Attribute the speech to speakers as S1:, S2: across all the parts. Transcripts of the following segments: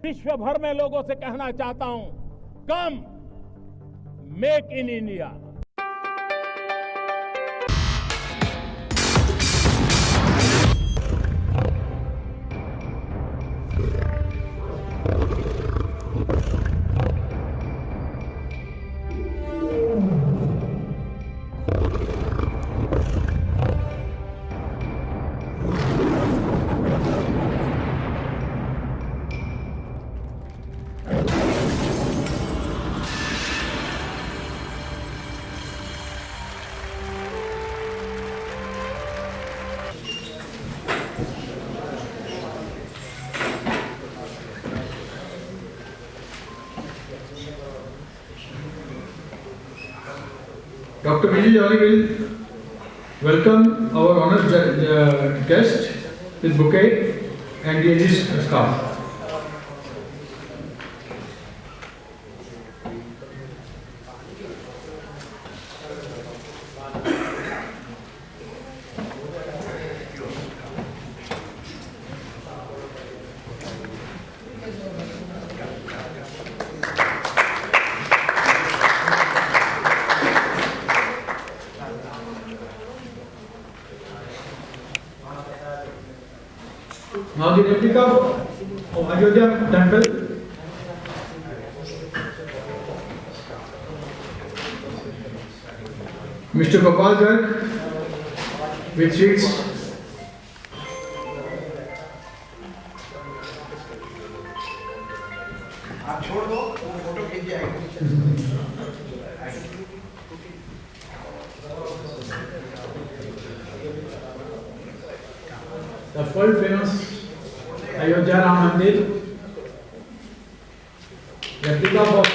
S1: विश्व भर में लोगों से कहना चाहता हूं, कम make in India.
S2: Dr. Vijay will welcome our honored guest with bouquet and his scarf. Now the replica of Ayodhya temple. Mr. Gopal Garg with sweets.
S3: आप छोड़ दो, वो फोटो खींच जाएगी।
S2: The world famous Ayodhya Ram Mandir, replica of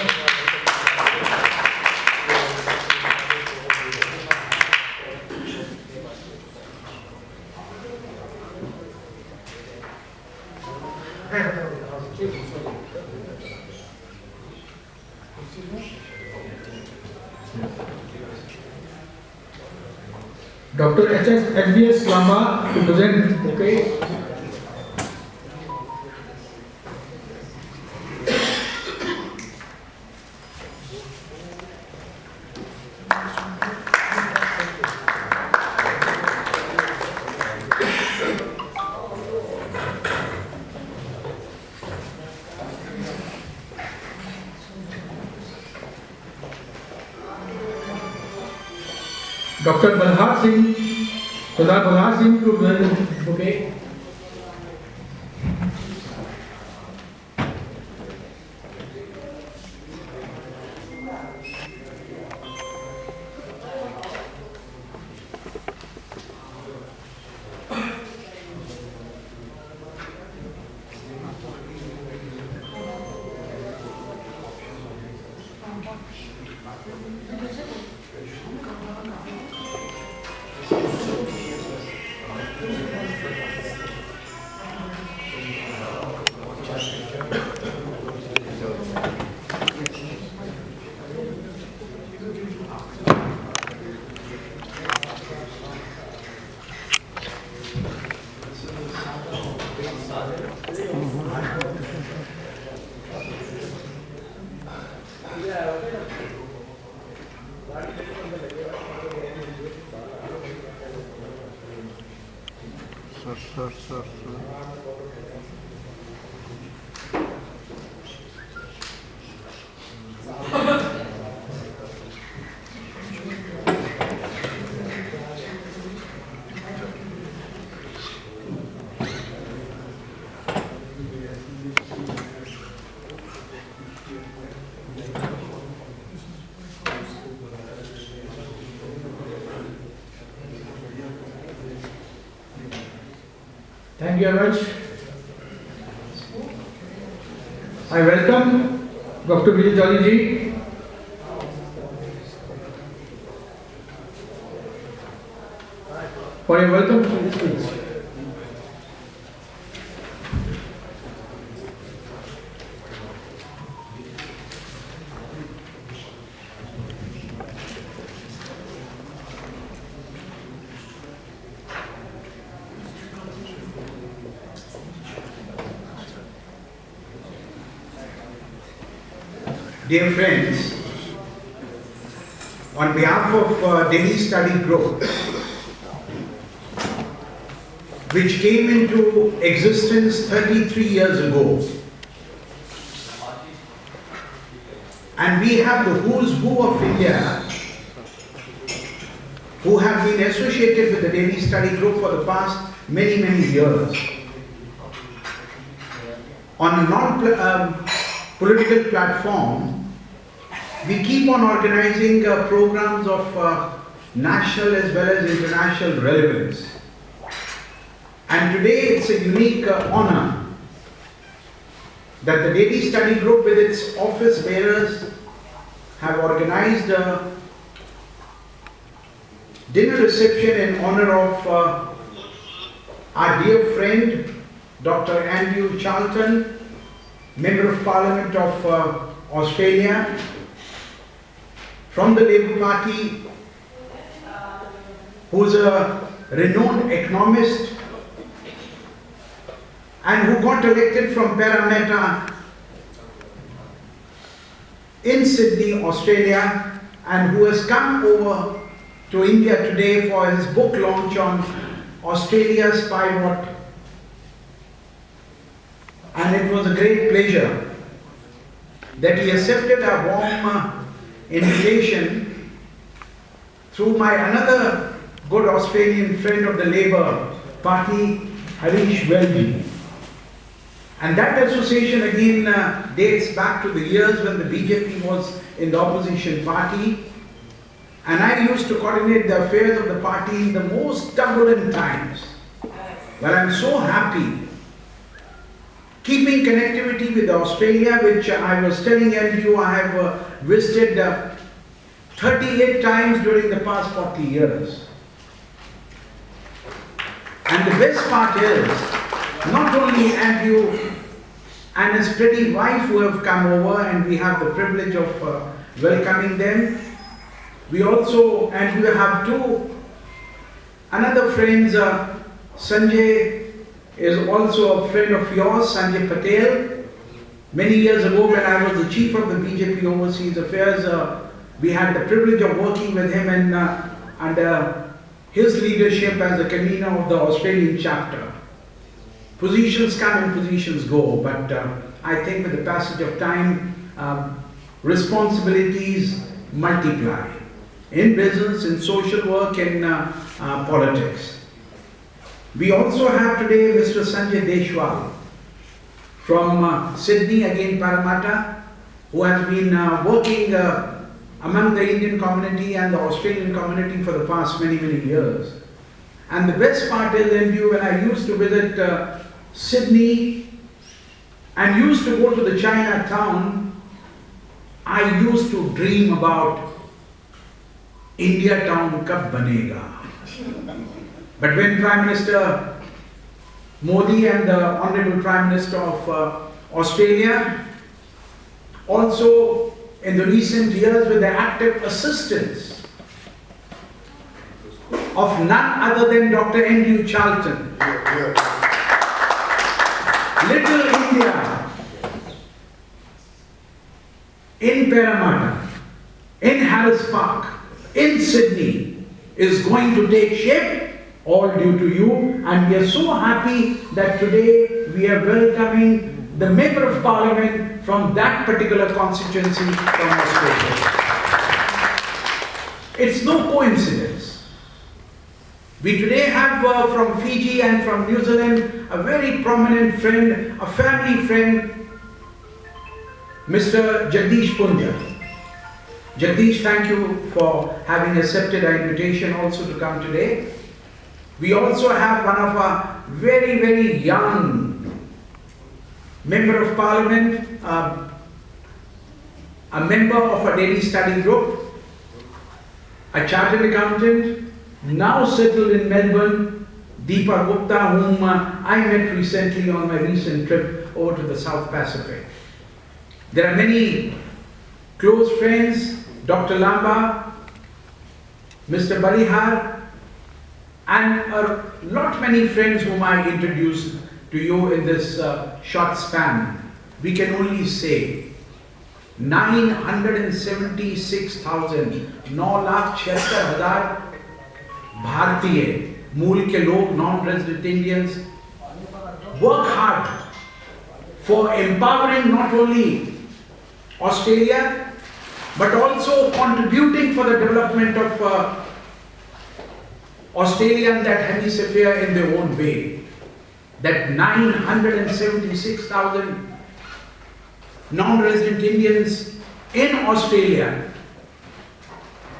S2: Dr. H.S. Lamba to present bouquet. Dr. Balhar Singh, Sardar Balhar Singh to present bouquet. Sir. Thank you very much. I welcome Dr. Vijay ji. For a welcome speech.
S4: Dear friends, on behalf of Delhi Study Group, which came into existence 33 years ago, and we have the who's who of India who have been associated with the Delhi Study Group for the past many years. On a non-political platform, we keep on organizing programs of national as well as international relevance. And today it's a unique honor that the Delhi Study Group with its office bearers have organized a dinner reception in honor of our dear friend Dr. Andrewcharlton, Member of Parliament of Australia, from the Labour Party, who is a renowned economist and who got elected from Parramatta in Sydney, Australia, and who has come over to India today for his book launch on Australia's Pivot. And it was a great pleasure that he accepted a warm invitation through my another good Australian friend of the Labour Party, Harish Welby. And that association again dates back to the years when the BJP was in the opposition party. And I used to coordinate the affairs of the party in the most turbulent times. But I'm so happy keeping connectivity with Australia, which I was telling you I have visited 38 times during the past 40 years. And the best part is, not only Andrew and his pretty wife who have come over, and we have the privilege of welcoming them, we also, and we have another friends, Sanjay is also a friend of yours, Sanjay Patel. Many years ago when I was the chief of the BJP Overseas Affairs, we had the privilege of working with him and under his leadership as the convener of the Australian chapter. Positions come and positions go, but I think with the passage of time, responsibilities multiply in business, in social work, in politics. We also have today Mr. Sanjay Deshwal from Sydney, again Parramatta, who has been working among the Indian community and the Australian community for the past many years. And the best part is, when I used to visit Sydney and used to go to the Chinatown, I used to dream about India town kab banega. But when Prime Minister Modi and the Honorable Prime Minister of Australia, also in the recent years with the active assistance of none other than Dr. Andrewcharlton, Little India in Parramatta, in Harris Park, in Sydney is going to take shape, all due to you, and we are so happy that today we are welcoming the Member of Parliament from that particular constituency from Australia. It's no coincidence. We today have from Fiji and from New Zealand a very prominent friend, a family friend, Mr. Jagdish Punja. Jagdish, thank you for having accepted our invitation also to come today. We also have one of our very young Member of Parliament, a member of a Delhi Study Group, a chartered accountant, now settled in Melbourne, Deepa Gupta, whom I met recently on my recent trip over to the South Pacific. There are many close friends, Dr. Lamba, Mr. Barihar, and a lot many friends whom I introduced to you in this short span. We can only say 976,000 9,76,000 भारतीय मूल के लोग, non-resident Indians, work hard for empowering not only Australia but also contributing for the development of Australia and that hemisphere in their own way. That 976,000 non-resident Indians in Australia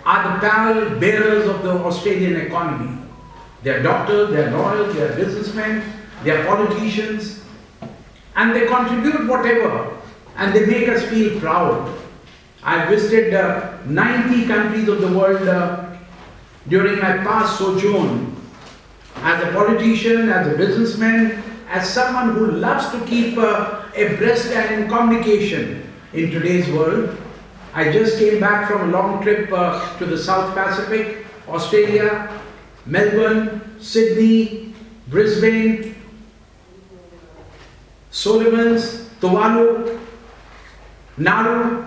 S4: are the pall bearers of the Australian economy. They are doctors, they are lawyers, they are businessmen, they are politicians, and they contribute whatever, and they make us feel proud. I visited 90 countries of the world during my past sojourn as a politician, as a businessman, as someone who loves to keep abreast and in communication in today's world. I just came back from a long trip to the South Pacific, Australia, Melbourne, Sydney, Brisbane, Solomons, Tuvalu, Nauru,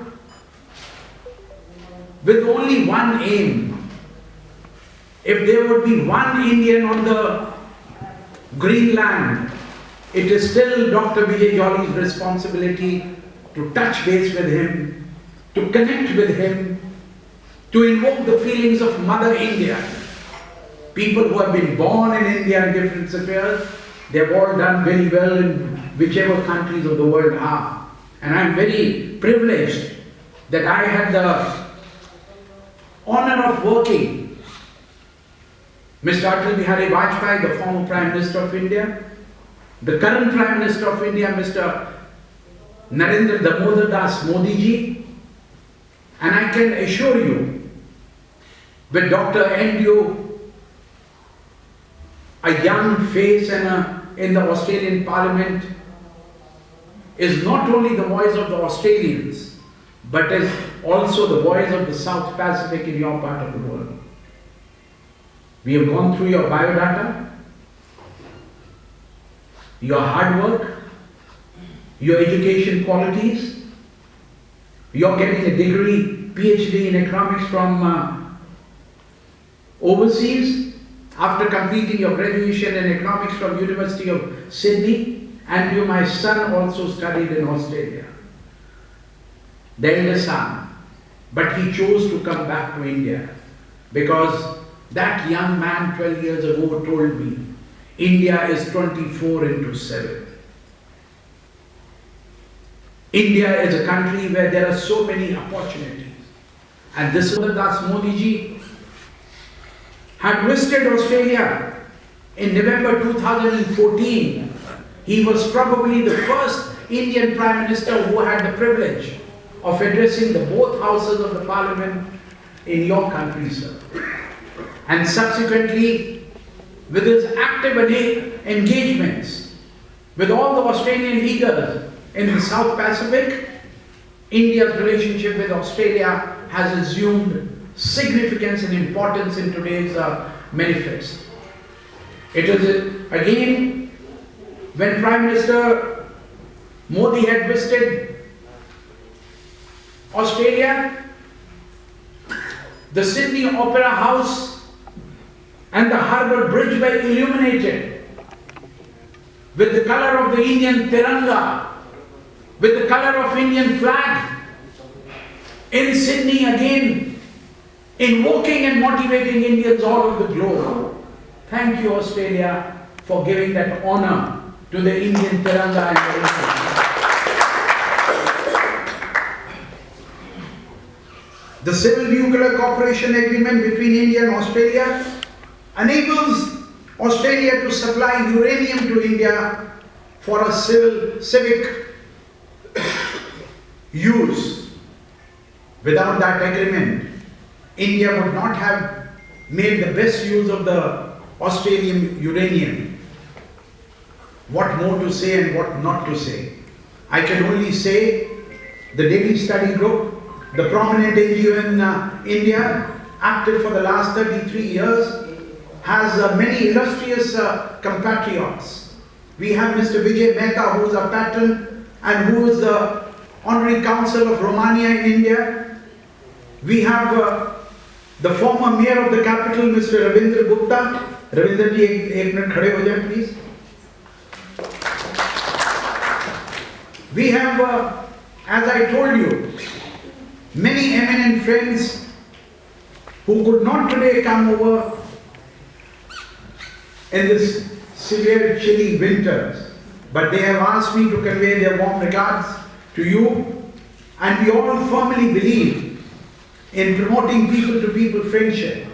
S4: with only one aim. If there would be one Indian on the Greenland, it is still Dr. Vijay's responsibility to touch base with him, to connect with him, to invoke the feelings of Mother India. People who have been born in India in different spheres, they have all done very well in whichever countries of the world are. And I am very privileged that I had the honor of working Mr. Atal Bihari Vajpayee, the former Prime Minister of India, the current Prime Minister of India, Mr. Narendra Damodar Das Modi ji, and I can assure you, with Dr. Andrew, a young face and in the Australian Parliament, is not only the voice of the Australians, but is also the voice of the South Pacific in your part of the world. We have gone through your biodata, your hard work, your education qualities, you're getting a degree, PhD in economics from overseas, after completing your graduation in economics from University of Sydney, and you, my son, also studied in Australia. The eldest son. But he chose to come back to India because that young man 12 years ago told me, India is 24/7. India is a country where there are so many opportunities. And this is Das Modi ji had visited Australia in November 2014. He was probably the first Indian Prime Minister who had the privilege of addressing the both houses of the Parliament in your country, sir. And subsequently, with his active engagements with all the Australian leaders in the South Pacific, India's relationship with Australia has assumed significance and importance in today's manifest. It is again when Prime Minister Modi had visited Australia, the Sydney Opera House and the Harbour Bridge were illuminated with the color of the Indian Tiranga, with the color of Indian flag. In Sydney again, invoking and motivating Indians all over the globe. Thank you, Australia, for giving that honor to the Indian Tiranga and the Indian. The Civil Nuclear Cooperation Agreement between India and Australia enables Australia to supply uranium to India for a civic use. Without that agreement, India would not have made the best use of the Australian uranium. What more to say and what not to say? I can only say the Delhi Study Group, the prominent NGO in India, active for the last 33 years, has many illustrious compatriots. We have Mr. Vijay who is a patron and who is the Honorary Council of Romania in India. We have the former mayor of the capital, Mr. Ravindra Gupta. Ravindra ji, ek minute khade ho jaye, please. We have, as I told you, many eminent friends who could not today come over in this severe chilly winters, but they have asked me to convey their warm regards to you, and we all firmly believe in promoting people-to-people friendship.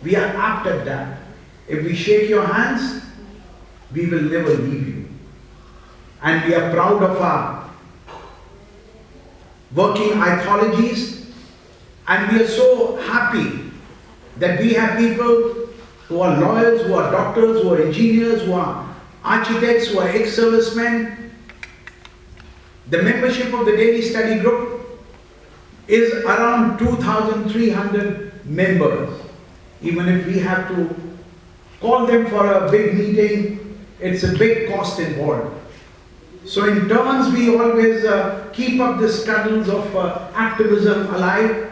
S4: We are apt at that. If we shake your hands, we will never leave you. And we are proud of our working ethologies, and we are so happy that we have people who are lawyers, who are doctors, who are engineers, who are architects, who are ex-servicemen. The membership of the Daily Study Group is around 2,300 members. Even if we have to call them for a big meeting, it's a big cost involved. So in turns, we always keep up the struggles of activism alive.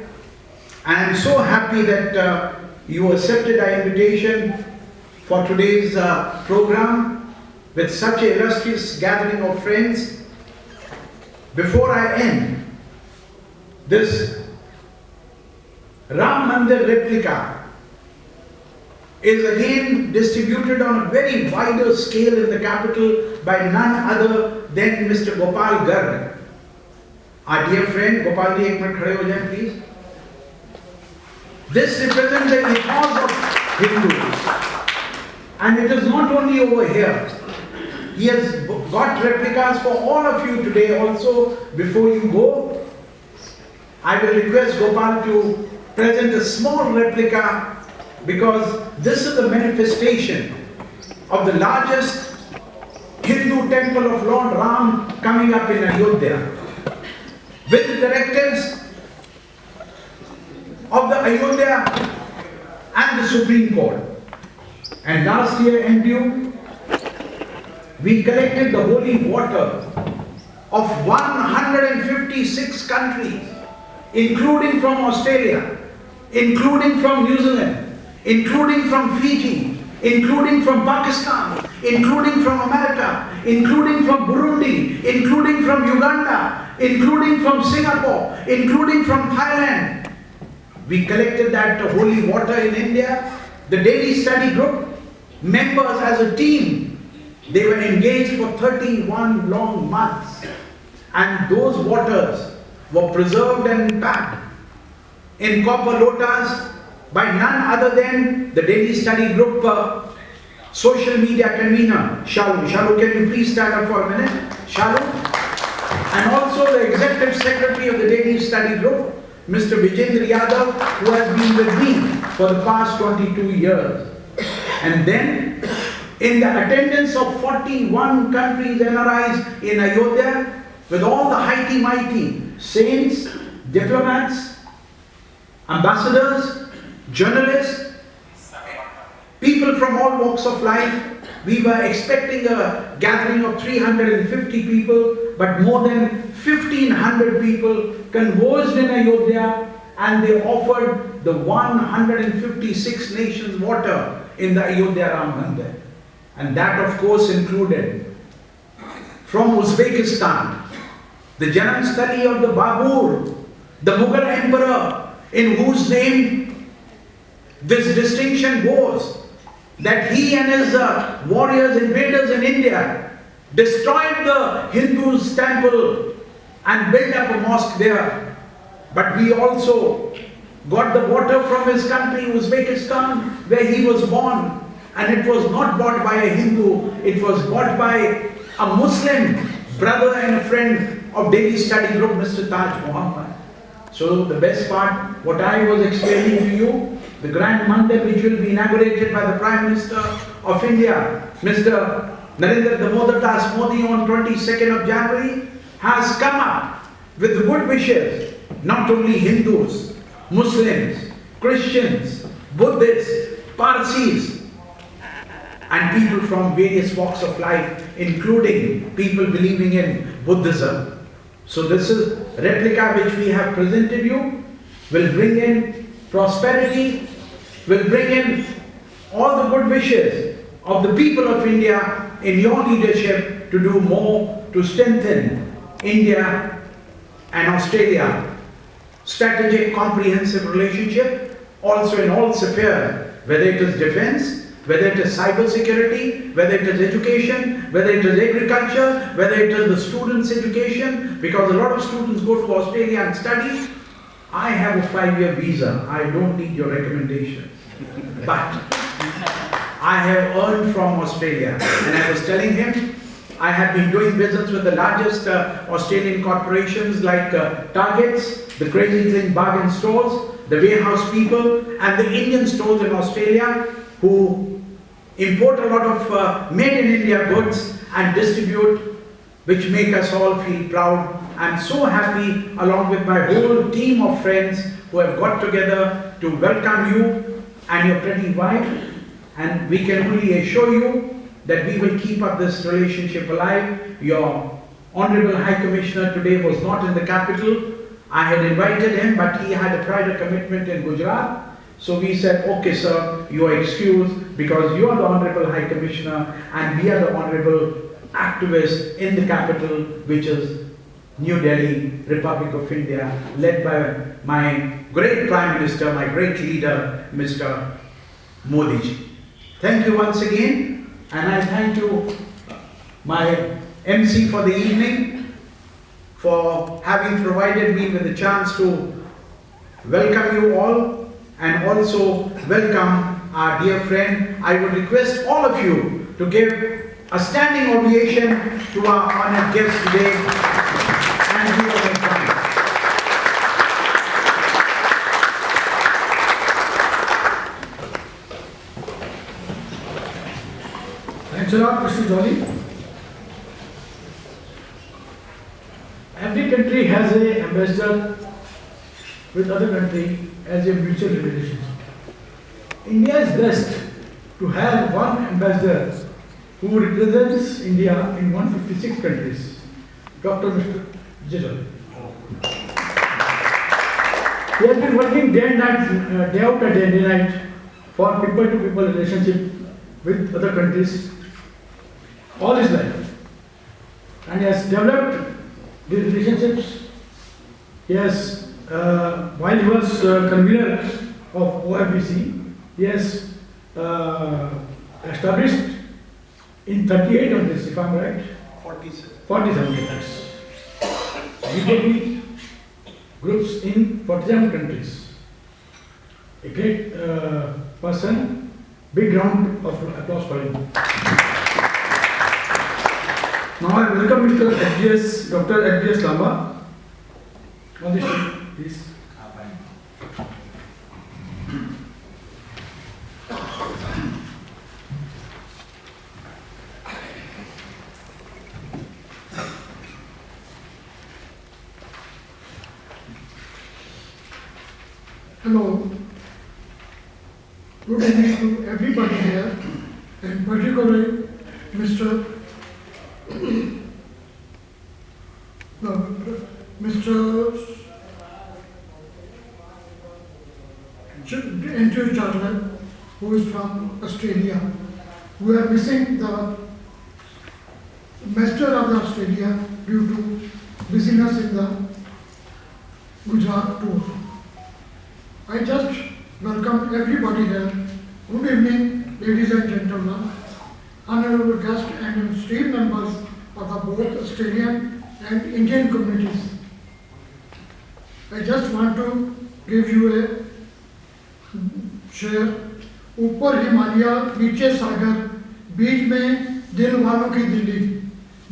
S4: And I'm so happy that you accepted our invitation for today's program with such an illustrious gathering of friends. Before I end, this Ram Mandir replica is again distributed on a very wider scale in the capital by none other than Mr. Gopal Garg. Our dear friend, Gopal ji, ek minute khade ho jaye, please. This represents the ethos of Hindus. And it is not only over here. He has got replicas for all of you today also. Before you go, I will request Gopal to present a small replica, because this is the manifestation of the largest Hindu temple of Lord Ram coming up in Ayodhya, with the directives of the Ayodhya and the Supreme Court. And last year, MDU, we collected the holy water of 156 countries, including from Australia, including from New Zealand, including from Fiji, including from Pakistan, including from America, including from Burundi, including from Uganda, including from Singapore, including from Thailand. We collected that holy water in India. The Daily Study Group members as a team, they were engaged for 31 long months, and those waters were preserved and packed in copper lotas by none other than the Daily Study Group social media convener, Shalu. Shalu, can you please stand up for a minute? Shalu. And also the Executive Secretary of the Daily Study Group, Mr. Vijay, who has been with me for the past 22 years. And then, in the attendance of 41 countries NRIs in Ayodhya, with all the mighty saints, diplomats, ambassadors, journalists, people from all walks of life. We were expecting a gathering of 350 people, but more than 1,500 people converged in Ayodhya, and they offered the 156 nations water in the Ayodhya Ram Mandir. And that of course included from Uzbekistan, the Janamstali of the Babur, the Mughal emperor, in whose name this distinction goes, that he and his warriors, invaders in India, destroyed the Hindus' temple and built up a mosque there. But we also got the water from his country, Uzbekistan, where he was born. And it was not bought by a Hindu, it was bought by a Muslim brother and a friend of Daily Study Group, Mr. Taj Muhammad. So the best part, what I was explaining to you, the Grand Mandir which will be inaugurated by the Prime Minister of India, Mr. Narendra Damodar Das Modi, on 22nd of January, has come up with good wishes, not only Hindus, Muslims, Christians, Buddhists, Parsis, and people from various walks of life, including people believing in Buddhism. So this is replica which we have presented you, will bring in prosperity, will bring in all the good wishes of the people of India in your leadership to do more to strengthen India and Australia strategic comprehensive relationship, also in all spheres, whether it is defense, whether it is cyber security, whether it is education, whether it is agriculture, whether it is the students' education, because a lot of students go to Australia and study. I have a 5-year visa. I don't need your recommendation. But I have earned from Australia. And I was telling him, I have been doing business with the largest Australian corporations like Targets, the Crazy Thing bargain stores, the warehouse people, and the Indian stores in Australia who import a lot of made in India goods and distribute, which make us all feel proud. I'm so happy, along with my whole team of friends who have got together to welcome you and your pretty wife, and we can only assure you that we will keep up this relationship alive. Your Honorable High Commissioner today was not in the capital. I had invited him, but he had a prior commitment in Gujarat. So we said, okay sir, you are excused because you are the Honorable High Commissioner and we are the Honorable activists in the capital, which is New Delhi, Republic of India, led by my great Prime Minister, my great leader, Mr. Modi. Thank you once again, and I thank you, my MC for the evening, for having provided me with the chance to welcome you all and also welcome our dear friend. I would request all of you to give a standing ovation to our honored guest today. And we are
S2: Thanks a lot, Mr. Jolly. Every country has an ambassador with other country as a mutual relationship. India is blessed to have one ambassador who represents India in 156 countries, Dr. Mr. Vijay. He has been working day and night, day out and day night for people-to-people relationship with other countries all his life, and he has developed these relationships. He has, while he was convener of OIBC, he has established in 38 countries, if I am right, 47 countries. BJP groups in 47 countries. A great person. Big round of applause for him. Now I welcome Mr. FGS, Dr. FGS Lamba. On this sheet, please.
S5: Hello. Good evening to everybody here, and particularly Mr. Andrewcharlton, who is from Australia. We are missing the Master of Australia due to busyness in the Gujarat tour. I just welcome everybody here. Good evening, ladies and gentlemen, honorable guests and esteemed members of the both Australian and Indian communities. I just want to give you a शेर. ऊपर हिमालय नीचे सागर बीच में दिल वालों की दिल्ली,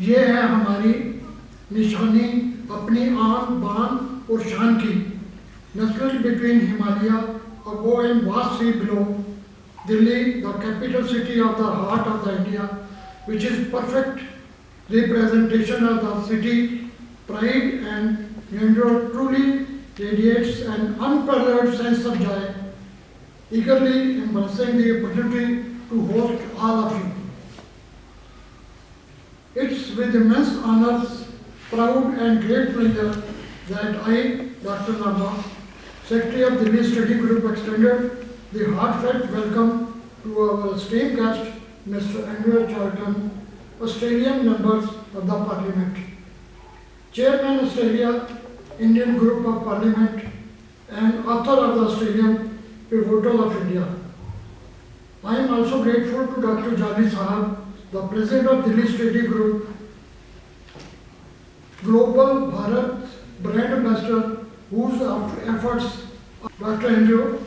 S5: ये है हमारी निशानी अपनी आन बान और शान की. Nestled between Himalaya above and vast sea below, Delhi, the capital city of the heart of the India, which is perfect representation of the city pride, and Indore truly radiates an unparalleled sense of joy, eagerly embracing the opportunity to host all of you. It's with immense honors proud and great pleasure that I, Dr. Nama, Secretary of the Delhi Study Group, extended the heartfelt welcome to our esteemed guest, Mr. Andrewcharlton, Australian members of the Parliament, Chairman Australia, Indian Group of Parliament, and author of the Australian Pivotal of India. I am also grateful to Dr. Jali Sahab, the President of Delhi Study Group, Global Bharat Brand Ambassador, whose efforts Dr. Andrew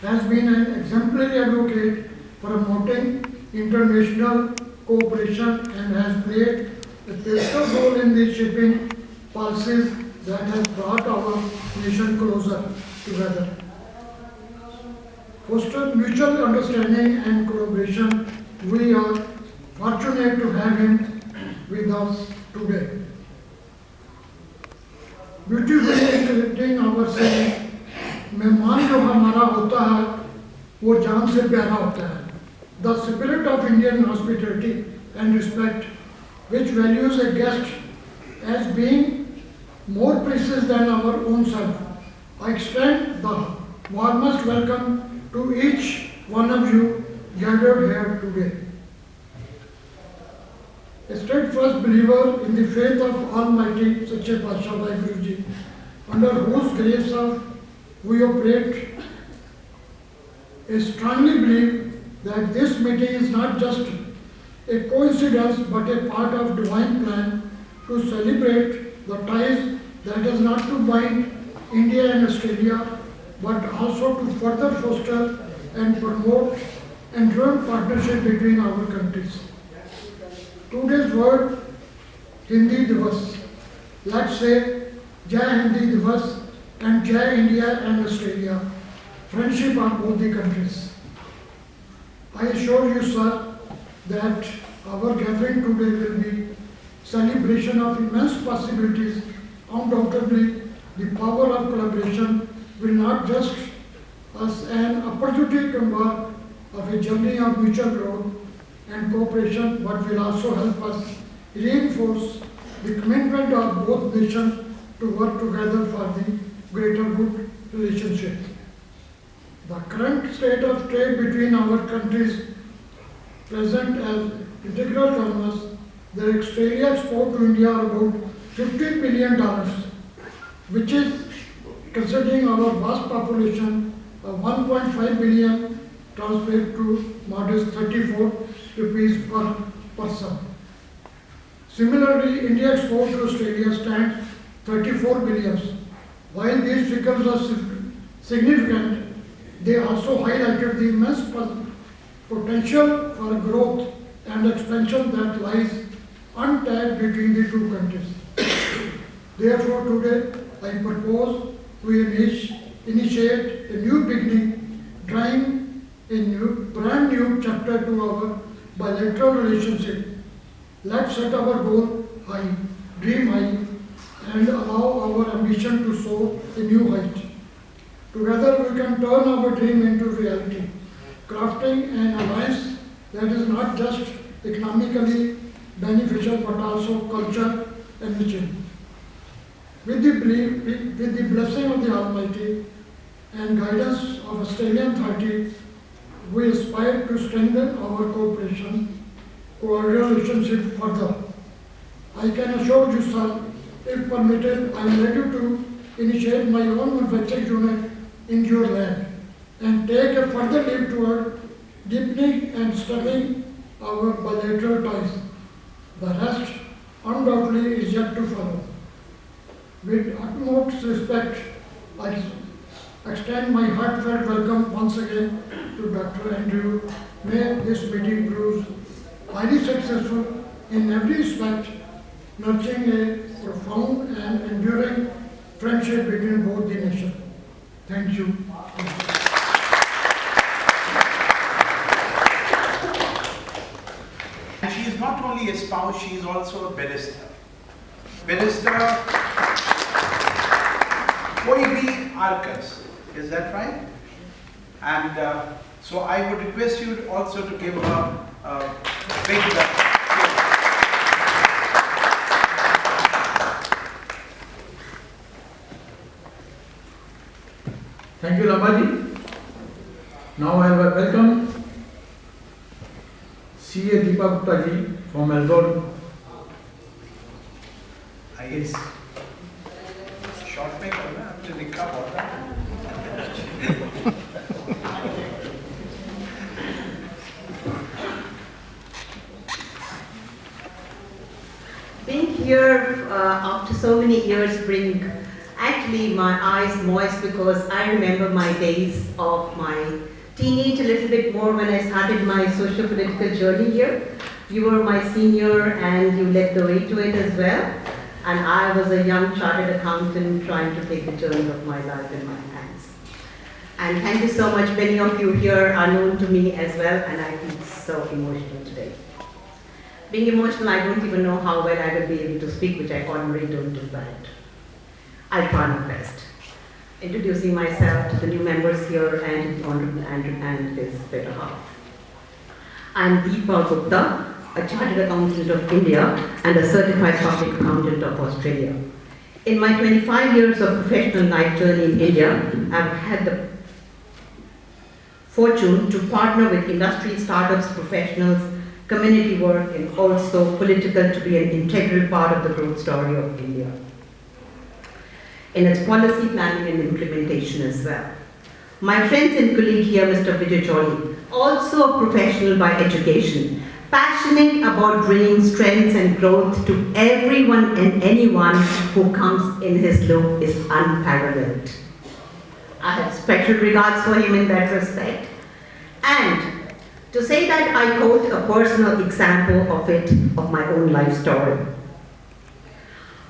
S5: has been an exemplary advocate for promoting international cooperation and has played a pivotal role in the shaping policies that has brought our nation closer together. Foster mutual understanding and collaboration, we are fortunate to have him with us today. Beautifully interpreting our saying, मेहमान जो हमारा होता है वो जान से प्यारा होता है. The spirit of Indian hospitality and respect, which values a guest as being more precious than our own self. I extend the warmest welcome to each one of you gathered here today. A steadfast believer in the faith of Almighty Sache Paatshah Guruji, under whose grace we operate, I strongly believe that this meeting is not just a coincidence but a part of divine plan to celebrate the ties that is not to bind India and Australia but also to further foster and promote enduring partnership between our countries. Today's word, Hindi Divas. Let's say Jai Hindi Divas and Jai India and Australia. Friendship of both the countries. I assure you, sir, that our gathering today will be celebration of immense possibilities. Undoubtedly, the power of collaboration will not just us an opportunity to embark of a journey of mutual growth and cooperation, but will also help us reinforce the commitment of both nations to work together for the greater good relationship. The current state of trade between our countries present as integral commerce, the Australia export to India are about $15 billion, which is, considering our vast population of 1.5 billion, translate to modest 34 rupees per person. Similarly, India export to Australia stands 34 billions. While these figures are significant, they also highlighted the immense potential for growth and expansion that lies untapped between the two countries. Therefore, today I propose we initiate a new beginning, drawing a brand new chapter to our bilateral relationship. Let's set our goal high, dream high, and allow our ambition to soar a new height. Together we can turn our dream into reality, crafting an alliance that is not just economically beneficial but also culture enriching. With the blessing of the Almighty and guidance of Australian authorities, we aspire to strengthen our cooperation, relationship further. I can assure you, sir, if permitted, I am ready to initiate my own manufacturing unit in your land and take a further leap toward deepening and strengthening our bilateral ties. The rest undoubtedly is yet to follow. With utmost respect, I extend my heartfelt welcome once again to Dr. Andrew. May this meeting prove highly successful in every respect, nurturing a profound and enduring friendship between both the nations. Thank you.
S4: And she is not only a spouse, she is also a barrister. Barrister Phoebe Arcus, is that right? And so I would request you also to give her a big
S2: Thank you, Lambaji. Now I will welcome CA Deepa Gupta ji from Melbourne.
S3: Yes. Short में करना आपने लिखा होता है
S6: Being here after so many years bring actually my eyes moist because I remember my days of my teenage a little bit more when I started my socio-political journey here. You were my senior and you led the way to it as well. And I was a young chartered accountant trying to take the journey of my life in my hands. And thank you so much. Many of you here are known to me as well, and I feel so emotional today. Being emotional, I don't even know how well I will be able to speak, which I ordinarily don't do bad. I'll try my best. Introducing myself to the new members here and Honorable Andrew and his better half. I'm Deepa Gupta, a Chartered Accountant of India and a Certified Public Accountant of Australia. In my 25 years of professional life journey in India, I've had the fortune to partner with industry, startups, professionals, community work, and also political to be an integral part of the growth story of India in its policy planning and implementation as well. My friend and colleague here, Mr. Vijay, also a professional by education, passionate about bringing strengths and growth to everyone and anyone who comes in his loop, is unparalleled. I have special regards for him in that respect. And to say that I quote a personal example of my own life story.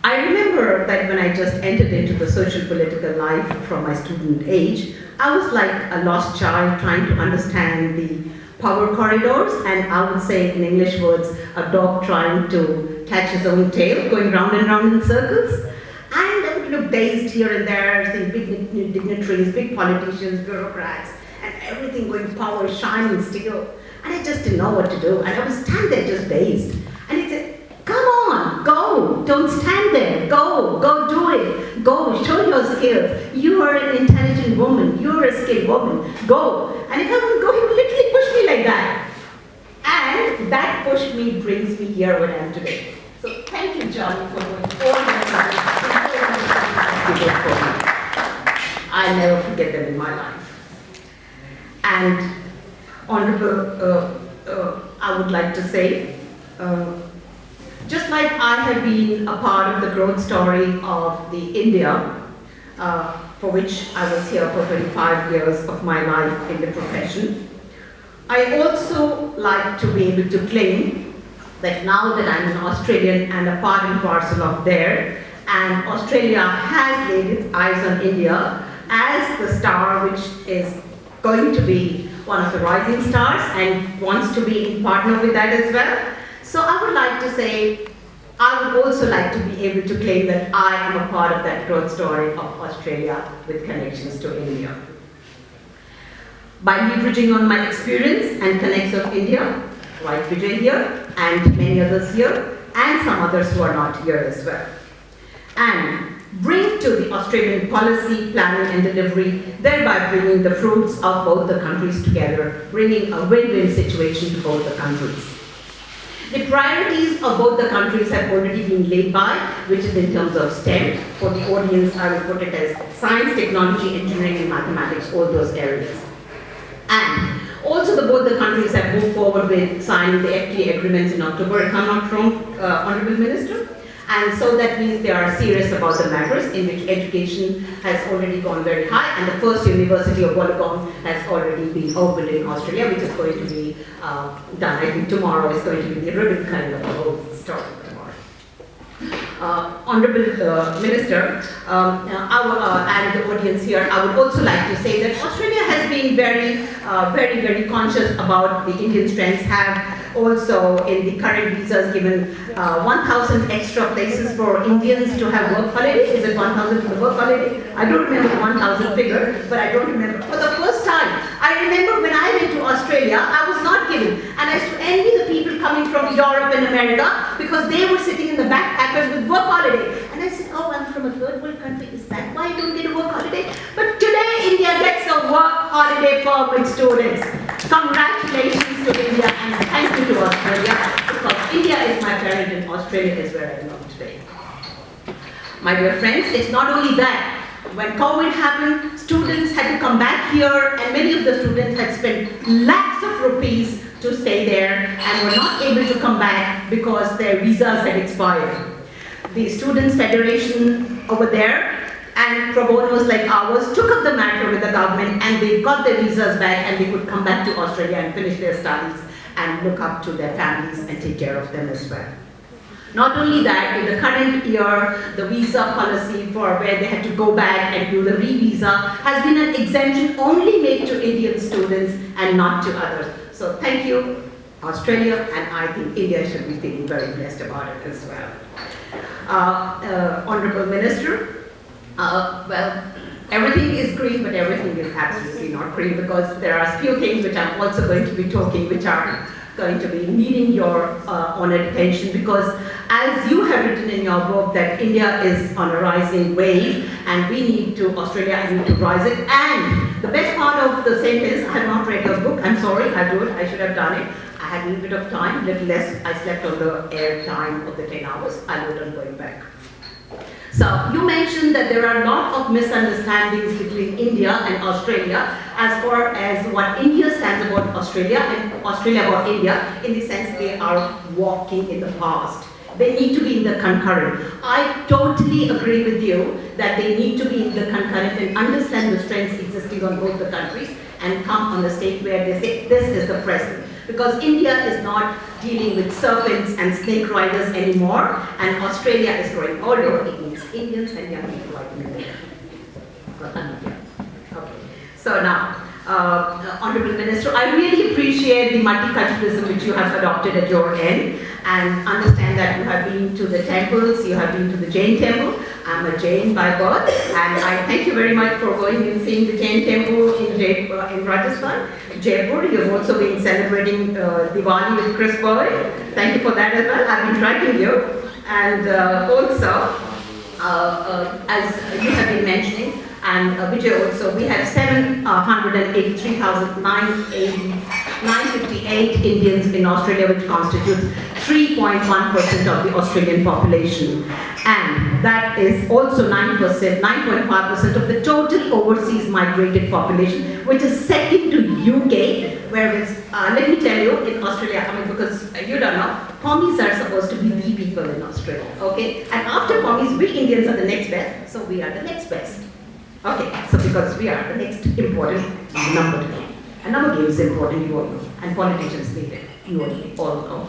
S6: I remember that when I just entered into the social political life from my student age, I was like a lost child trying to understand the power corridors, and I would say in English words, a dog trying to catch his own tail, going round and round in circles. And I would look dazed here and there, seeing big dignitaries, big politicians, bureaucrats, and everything going power, shining steel. And I just didn't know what to do, and I would stand there just dazed. And he'd say, come on, go, don't stand there, go do it, go, show your skills. You are an intelligent woman, you're a skilled woman, go. And if I would go, he would literally push me like that. And that push me brings me here where I am today. So thank you, Johnny, for doing all that. I'll never forget them in my life. And Honorable, I would like to say, just like I have been a part of the growth story of the India, for which I was here for 25 years of my life in the profession, I also like to be able to claim that now that I'm an Australian and a part and parcel of there, and Australia has laid its eyes on India as the star which is going to be one of the rising stars and wants to be in partner with that as well. So I would like to say, I would also like to be able to claim that I am a part of that growth story of Australia with connections to India. By leveraging on my experience and connects of India, like Vijay here, and many others here, and some others who are not here as well. And bring to the Australian policy, planning and delivery, thereby bringing the fruits of both the countries together, bringing a win-win situation to both the countries. The priorities of both the countries have already been laid by, which is in terms of STEM. For the audience, I will put it as science, technology, engineering and mathematics, all those areas. And also both the countries have moved forward with signing the FTA agreements in October, if I'm not wrong, Honourable Minister. And so that means they are serious about the matters in which education has already gone very high, and the first University of Wollongong has already been opened in Australia, which is going to be done. I think tomorrow is going to be the ribbon cutting of the whole story tomorrow. Honourable Minister, and the audience here, I would also like to say that Australia has been very conscious about the Indian strengths, have also in the current visas given 1,000 extra places for Indians to have work holiday. Is it 1,000 for the work holiday? I don't remember the 1,000 figure, but I don't remember. For the first time, I remember when I went to Australia, I was not given. And I used to envy the people coming from Europe and America because they were sitting in the backpackers with work holiday. And I said, oh, I'm from a third world country. Is that why I don't get a work holiday? But today, India gets holiday permit students. Congratulations to India and thank you to Australia, because India is my parent and Australia is where I belong today. My dear friends, it's not only that. When COVID happened, students had to come back here, and many of the students had spent lakhs of rupees to stay there and were not able to come back because their visas had expired. The Students' Federation over there and pro bonos like ours took up the matter with the government, and they got their visas back and they could come back to Australia and finish their studies and look up to their families and take care of them as well. Not only that, in the current year, the visa policy for where they had to go back and do the re-visa has been an exemption only made to Indian students and not to others. So thank you, Australia, and I think India should be feeling very blessed about it as well. Honorable Minister, well, everything is green, but everything is absolutely not green, because there are a few things which I'm also going to be talking, which are going to be needing your honored attention, because as you have written in your book that India is on a rising wave and we need to, Australia need to rise it. And the best part of the same is, I have not read your book, I'm sorry, I should have done it. I had a little bit of time, little less, I slept on the air time of the 10 hours, I wrote on going back. So you mentioned that there are a lot of misunderstandings between India and Australia as far as what India stands about Australia and Australia about India, in the sense they are walking in the past. They need to be in the concurrent. I totally agree with you that they need to be in the concurrent and understand the strengths existing on both the countries and come on the state where they say this is the present. Because India is not dealing with serpents and snake riders anymore, and Australia is growing older. It means Indians and young people like me. Okay. So now, Honorable Minister, I really appreciate the multiculturalism which you have adopted at your end, and understand that you have been to the temples, you have been to the Jain temple. I'm a Jain by birth, and I thank you very much for going and seeing the Jain temple in Rajasthan, Jaipur. You've also been celebrating Diwali with Chris Boy. Thank you for that as well. I've been tracking you. And also, as you have been mentioning, and Vijay also, we have 783,958 Indians in Australia, which constitutes 3.1% of the Australian population. And that is also 9.5% of the total overseas migrated population, which is second to UK, whereas, let me tell you, in Australia, I mean, because you don't know, Pommies are supposed to be the people in Australia, okay? And after Pommies, we Indians are the next best, so we are the next best. Okay, so because we are the next important number game. And number game is important, you all know, and politicians need it, you all know.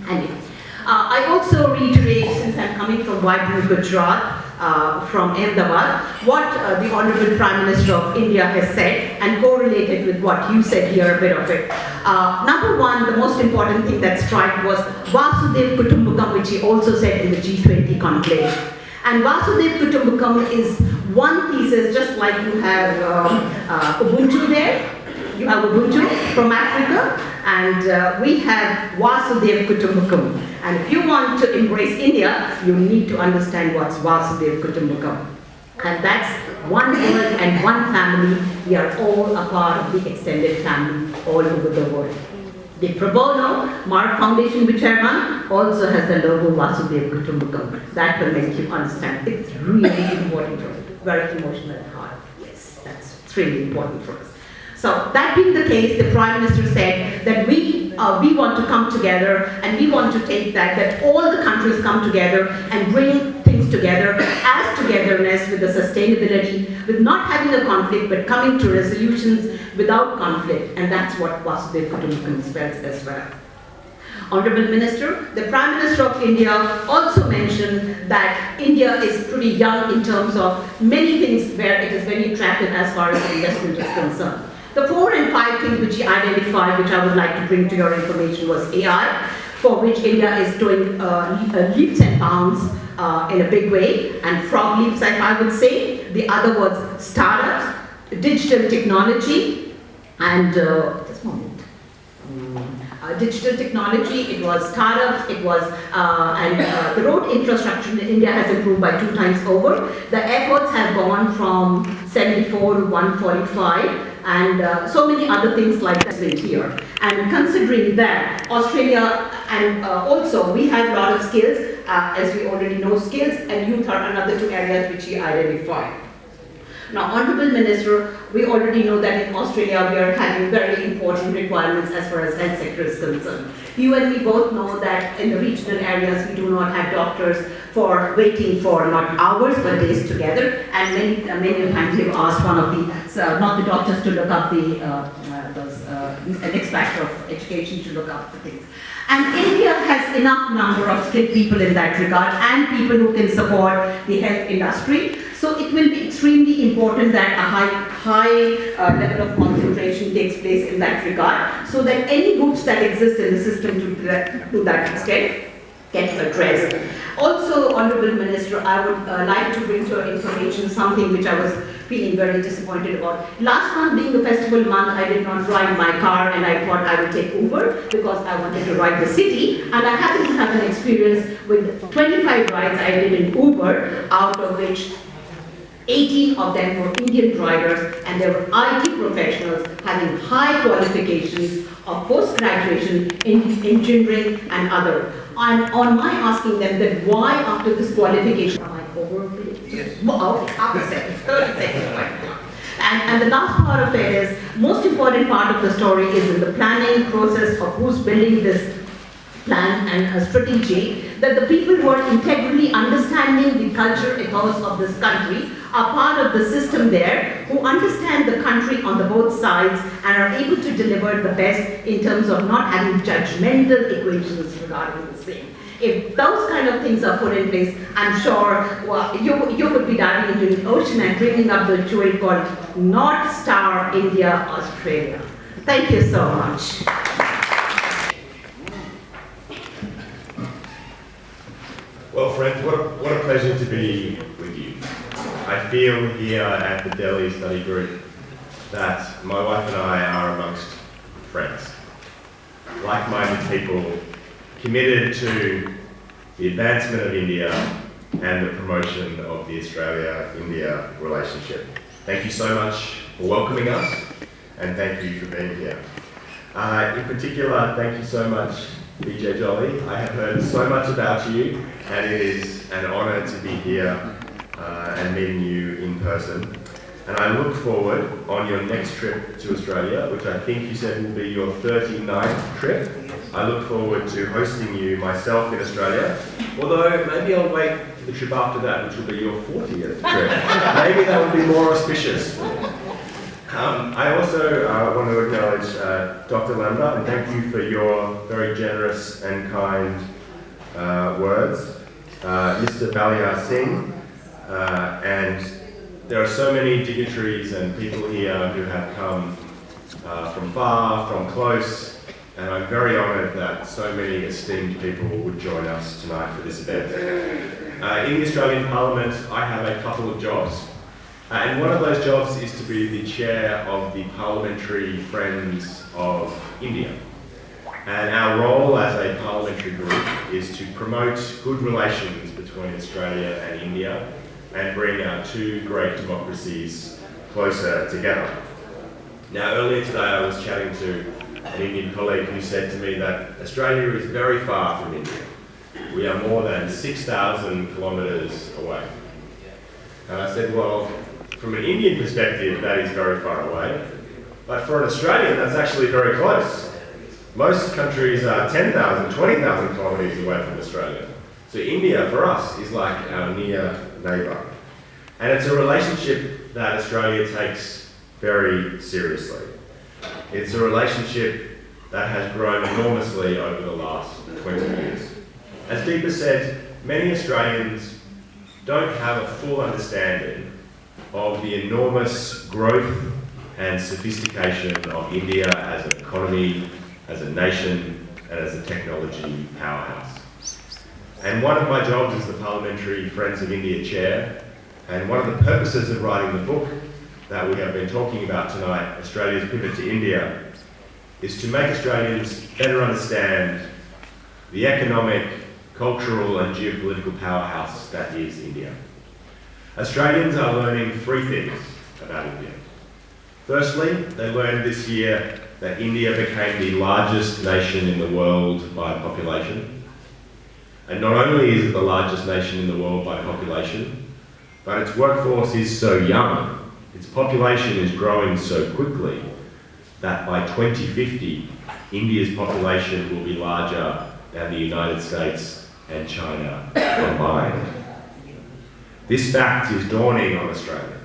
S6: Anyway, I also reiterate, since I'm coming from vibrant Gujarat, from Ahmedabad, what the Honorable Prime Minister of India has said, and correlated with what you said here, a bit of it. Number one, the most important thing that struck was Vasudev Kutumbakam, which he also said in the G20 conclave. And Vasudev Kutumbakam is one thesis, just like you have Ubuntu there. You have Ubuntu from Africa, and we have Vasudev Kutumbakam. And if you want to embrace India, you need to understand what's Vasudev Kutumbakam. And that's one world and one family. We are all a part of the extended family all over the world. The Pro Bono Mark Foundation, which I run, also has the logo Vasudev Kutumbakam. That will make you understand. It's really important for us. Very emotional and hard. Yes, it's really important for us. So that being the case, the Prime Minister said that we want to come together, and we want to take that all the countries come together and bring things together as togetherness, with the sustainability, with not having a conflict, but coming to resolutions without conflict. And that's what Vasudev Kutumbakam spells as well. Honorable Minister, the Prime Minister of India also mentioned that India is pretty young in terms of many things where it is very attractive as far as investment is concerned. The 4 and 5 things which he identified, which I would like to bring to your information, was AI, for which India is doing leaps and bounds in a big way, and frog leaps, I would say. The other was startups, digital technology, and just a moment. Digital technology, it was startups, it was, the road infrastructure in India has improved by 2 times over. The airports have gone from 74 to 145. and so many other things like that went here. And considering that Australia and also we have a lot of skills, as we already know, skills and youth are another two areas which he identified. Now, Honourable Minister, we already know that in Australia we are having very important requirements as far as health sector is concerned. You and me both know that in the regional areas we do not have doctors for waiting for not hours but days together, and many times we've asked one of the, not the doctors to look up the next factor of education to look up the things. And India has enough number of skilled people in that regard and people who can support the health industry. So it will be extremely important that a high level of concentration takes place in that regard, so that any groups that exist in the system to that extent gets addressed. Also, Honourable Minister, I would like to bring to your information something which I was feeling very disappointed about. Last month being the festival month, I did not drive my car and I thought I would take Uber because I wanted to ride the city, and I happened to have an experience with 25 rides I did in Uber, out of which 18 of them were Indian drivers, and they were IT professionals having high qualifications of post-graduation in engineering and other. And on my asking them that why after this qualification, am I over?
S3: Yes.
S6: Oh, half a second, 30 seconds. And the last part of it is, most important part of the story is in the planning process of who's building this plan and a strategy, that the people who are integrally understanding the culture ethos of this country are part of the system there, who understand the country on the both sides and are able to deliver the best in terms of not having judgmental equations regarding the same. If those kind of things are put in place, I'm sure you could be diving into the ocean and bringing up the jewel called North Star India Australia. Thank you so much.
S7: Well, friends, what a pleasure to be with you. I feel here at the Delhi Study Group that my wife and I are amongst friends, like-minded people committed to the advancement of India and the promotion of the Australia-India relationship. Thank you so much for welcoming us, and thank you for being here. In particular, thank you so much, Vijay Jolly. I have heard so much about you, and it is an honour to be here and meeting you in person. And I look forward on your next trip to Australia, which I think you said will be your 39th trip. I look forward to hosting you myself in Australia, although maybe I'll wait for the trip after that, which will be your 40th trip. Maybe that would be more auspicious. I also want to acknowledge Dr. Lambda, and thank you for your very generous and kind words. Mr. Baliar Singh, and there are so many dignitaries and people here who have come from far, from close, and I'm very honoured that so many esteemed people would join us tonight for this event. In the Australian Parliament, I have a couple of jobs. And one of those jobs is to be the chair of the Parliamentary Friends of India. And our role as a parliamentary group is to promote good relations between Australia and India and bring our two great democracies closer together. Now, earlier today I was chatting to an Indian colleague who said to me that Australia is very far from India. We are more than 6,000 kilometres away. And I said, well, from an Indian perspective, that is very far away. But for an Australian, that's actually very close. Most countries are 10,000, 20,000 kilometres away from Australia. So India, for us, is like our near neighbour. And it's a relationship that Australia takes very seriously. It's a relationship that has grown enormously over the last 20 years. As Deepa said, many Australians don't have a full understanding of the enormous growth and sophistication of India as an economy, as a nation, and as a technology powerhouse. And one of my jobs as the Parliamentary Friends of India Chair, and one of the purposes of writing the book that we have been talking about tonight, Australia's Pivot to India, is to make Australians better understand the economic, cultural and geopolitical powerhouse that is India. Australians are learning three things about India. Firstly, they learned this year that India became the largest nation in the world by population. And not only is it the largest nation in the world by population, but its workforce is so young, its population is growing so quickly, that by 2050, India's population will be larger than the United States and China combined. This fact is dawning on Australia.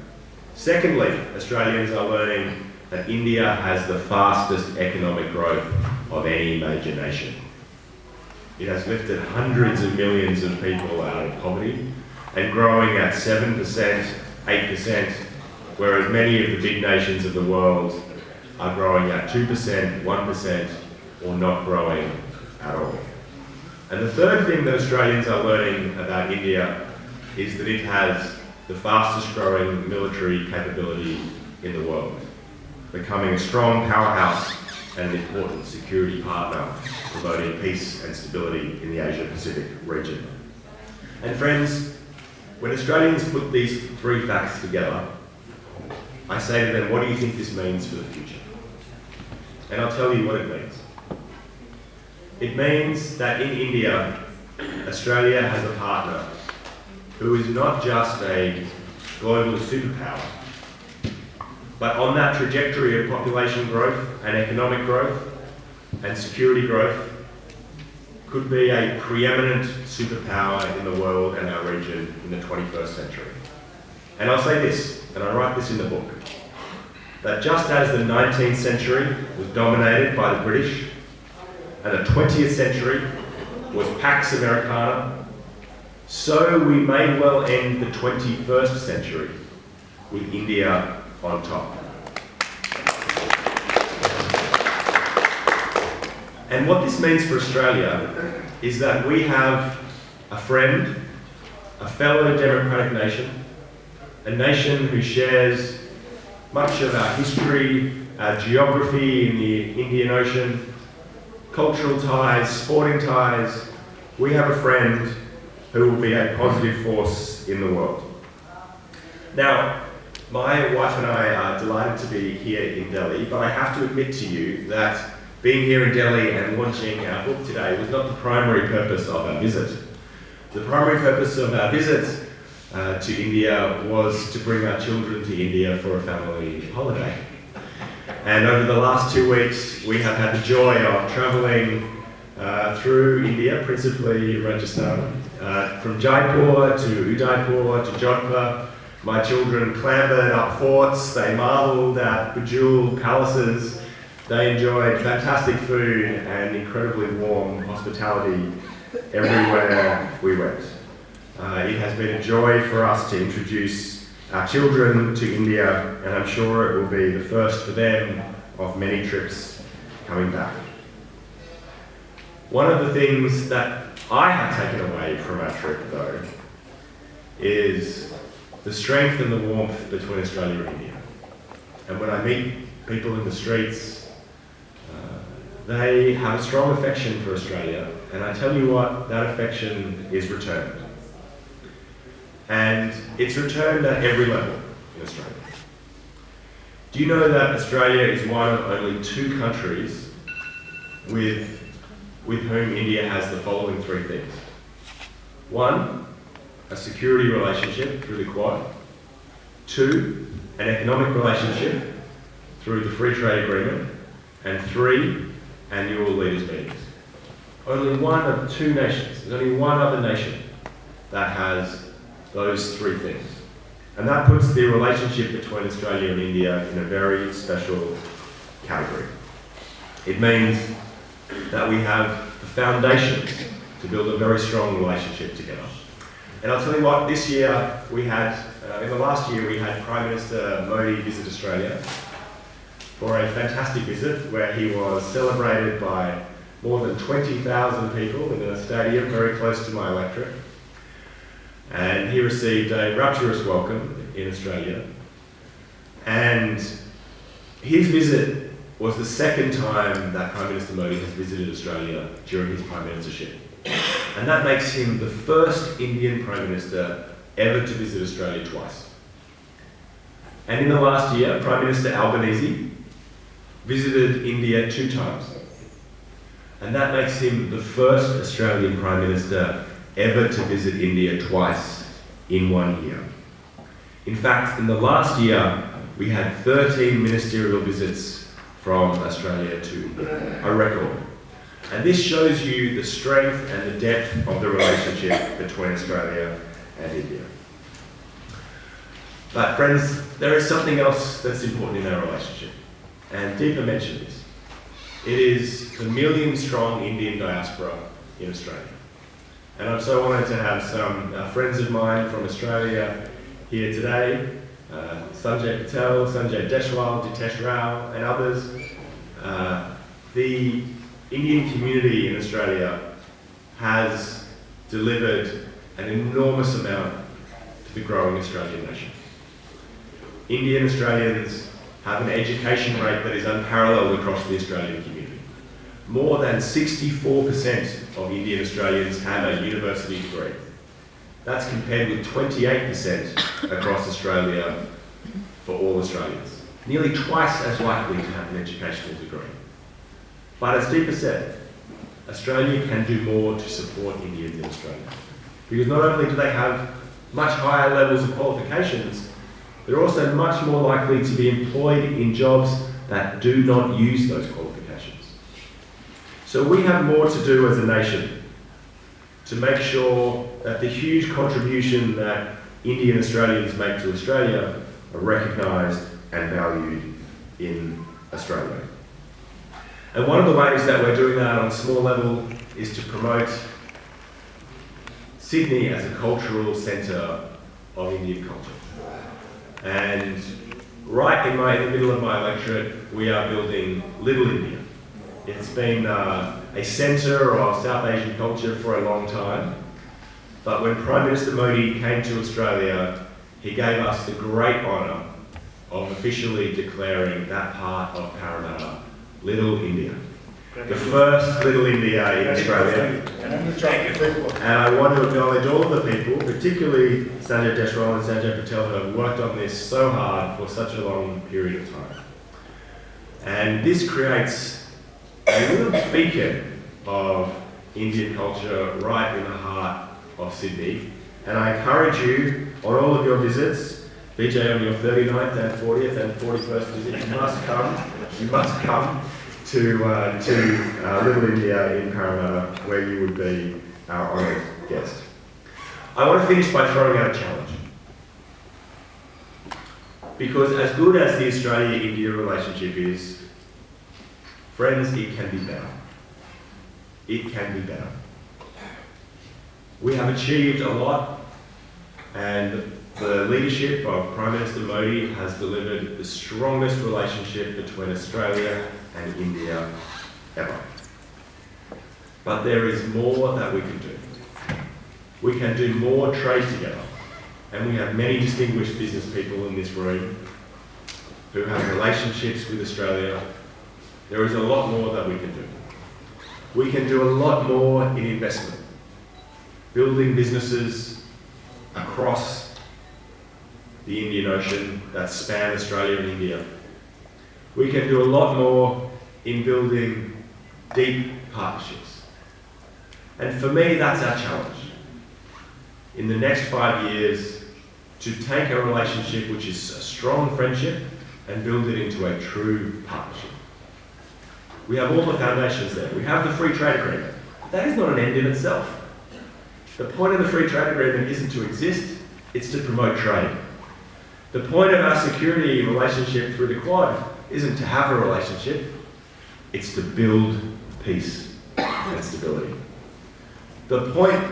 S7: Secondly, Australians are learning that India has the fastest economic growth of any major nation. It has lifted hundreds of millions of people out of poverty and growing at 7%, 8%, whereas many of the big nations of the world are growing at 2%, 1%, or not growing at all. And the third thing that Australians are learning about India is that it has the fastest growing military capability in the world, becoming a strong powerhouse and an important security partner, promoting peace and stability in the Asia-Pacific region. And friends, when Australians put these three facts together, I say to them, what do you think this means for the future? And I'll tell you what it means. It means that in India, Australia has a partner who is not just a global superpower, but on that trajectory of population growth and economic growth and security growth, could be a preeminent superpower in the world and our region in the 21st century. And I'll say this, and I write this in the book, that just as the 19th century was dominated by the British, and the 20th century was Pax Americana, so we may well end the 21st century with India on top. And what this means for Australia is that we have a friend, a fellow democratic nation, a nation who shares much of our history, our geography in the Indian Ocean, cultural ties, sporting ties. We have a friend who will be a positive force in the world. Now, my wife and I are delighted to be here in Delhi, but I have to admit to you that being here in Delhi and launching our book today was not the primary purpose of our visit. The primary purpose of our visit to India was to bring our children to India for a family holiday. And over the last 2 weeks, we have had the joy of travelling through India, principally Rajasthan, from Jaipur to Udaipur to Jodhpur. My children clambered up forts, they marvelled at bejewelled palaces, they enjoyed fantastic food and incredibly warm hospitality everywhere we went. It has been a joy for us to introduce our children to India, and I'm sure it will be the first for them of many trips coming back. One of the things that I have taken away from our trip, though, is the strength and the warmth between Australia and India. And when I meet people in the streets, they have a strong affection for Australia, and I tell you what, that affection is returned. And it's returned at every level in Australia. Do you know that Australia is one of only 2 countries with whom India has the following 3 things? 1, a security relationship through the Quad. 2, an economic relationship through the Free Trade Agreement. And 3, annual leaders' meetings. Only one of 2 nations, there's only one other nation that has those 3 things. And that puts the relationship between Australia and India in a very special category. It means that we have the foundations to build a very strong relationship together. And I'll tell you what, this year we had, in the last year we had Prime Minister Modi visit Australia for a fantastic visit where he was celebrated by more than 20,000 people in a stadium very close to my electorate. And he received a rapturous welcome in Australia. And his visit was the 2nd time that Prime Minister Modi has visited Australia during his Prime Ministership. And that makes him the first Indian Prime Minister ever to visit Australia twice. And in the last year, Prime Minister Albanese visited India 2 times. And that makes him the first Australian Prime Minister ever to visit India twice in 1 year. In fact, in the last year, we had 13 ministerial visits from Australia to India, a record. And this shows you the strength and the depth of the relationship between Australia and India. But friends, there is something else that's important in our relationship. And Deepa mentioned this. It is the million-strong Indian diaspora in Australia. And I'm so honoured to have some friends of mine from Australia here today. Sanjay Patel, Sanjay Deshwal, Ditesh Rao, and others. The Indian community in Australia has delivered an enormous amount to the growing Australian nation. Indian Australians have an education rate that is unparalleled across the Australian community. More than 64% of Indian Australians have a university degree. That's compared with 28% across Australia for all Australians. Nearly twice as likely to have an educational degree. But as Deepa said, Australia can do more to support Indians in Australia. Because not only do they have much higher levels of qualifications, they're also much more likely to be employed in jobs that do not use those qualifications. So we have more to do as a nation to make sure that the huge contribution that Indian Australians make to Australia are recognised and valued in Australia. And one of the ways that we're doing that on a small level is to promote Sydney as a cultural centre of Indian culture. And right in the middle of my electorate, we are building Little India. It's been a centre of South Asian culture for a long time. But when Prime Minister Modi came to Australia, he gave us the great honour of officially declaring that part of Parramatta Little India. The first Little India in Australia. And I want to acknowledge all of the people, particularly Sanjay Deshwal and Sanjay Patel, who have worked on this so hard for such a long period of time. And this creates a little beacon of Indian culture right in the heart of Sydney. And I encourage you, on all of your visits, Vijay on your 39th and 40th and 41st visit, you must come to Little India in Parramatta, where you would be our honoured guest. I want to finish by throwing out a challenge. Because as good as the Australia-India relationship is, friends, it can be better. It can be better. We have achieved a lot, and the leadership of Prime Minister Modi has delivered the strongest relationship between Australia and India ever. But there is more that we can do. We can do more trade together. And we have many distinguished business people in this room who have relationships with Australia. There is a lot more that we can do. We can do a lot more in investment, building businesses across the Indian Ocean that span Australia and India. We can do a lot more in building deep partnerships. And for me, that's our challenge. In the next 5 years, to take a relationship which is a strong friendship and build it into a true partnership. We have all the foundations there. We have the free trade agreement. That is not an end in itself. The point of the free trade agreement isn't to exist, it's to promote trade. The point of our security relationship through the Quad isn't to have a relationship, it's to build peace and stability. The point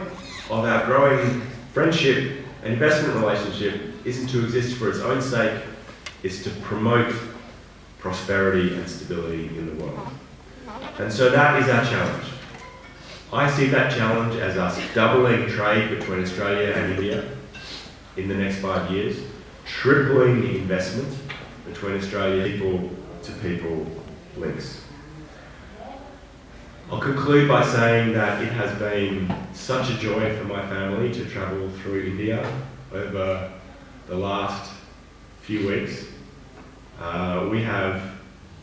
S7: of our growing friendship and investment relationship isn't to exist for its own sake, it's to promote prosperity and stability in the world. And so that is our challenge. I see that challenge as us doubling trade between Australia and India in the next 5 years, tripling the investment between Australia people-to-people links. I'll conclude by saying that it has been such a joy for my family to travel through India over the last few weeks. We have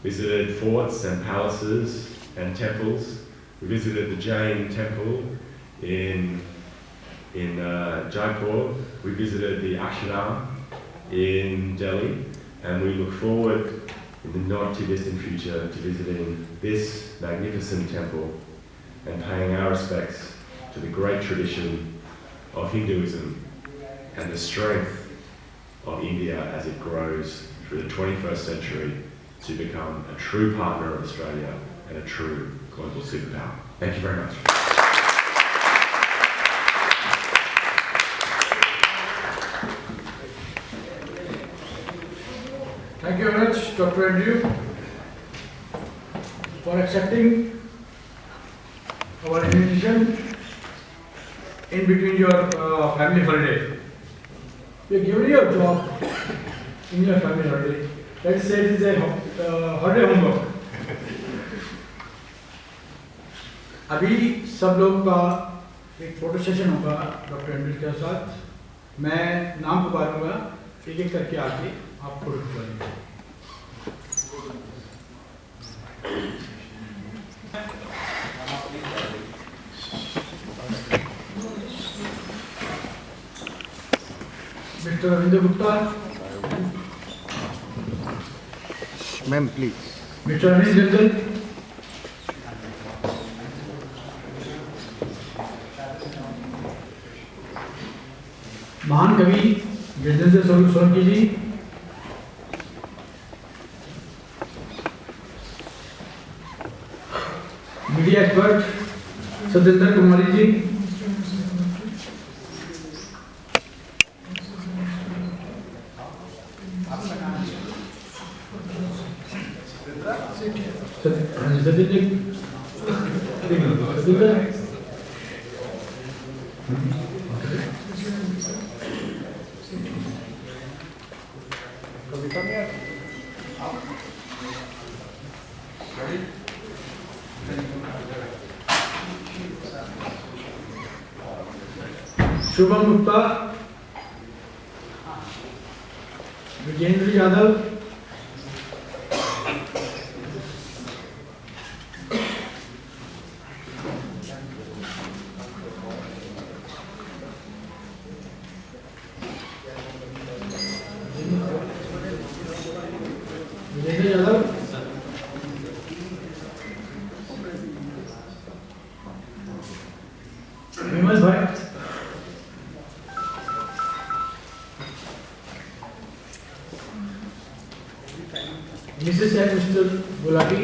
S7: visited forts and palaces and temples. We visited the Jain temple in Jaipur. We visited the ashram in Delhi, and we look forward in the not too distant future to visiting this magnificent temple and paying our respects to the great tradition of Hinduism and the strength of India as it grows through the 21st century to become a true partner of Australia and a true global superpower. Thank you very much.
S2: Thank you very much, Dr. Andrew, for accepting our invitation in between your family holiday. We are giving you a job in your family holiday. Let's say it is a holiday homework. अभी सब लोग का एक photo session होगा doctor Andrew के साथ। मैं नाम पुकारूंगा, एक एक करके आके आप फोटो खिंचवाइए। Mister Ravindra Gupta,
S8: ma'am please.
S2: Mister Anil Jangal, महान कवि गिरिजेंद्र सोलंकी जी, मीडिया एक्सपर्ट सतेंद्र कुमारी जी, शुभम गुप्ता, विजेंद्र यादव, विमल भाई, Mrs. and Mr. Gulati,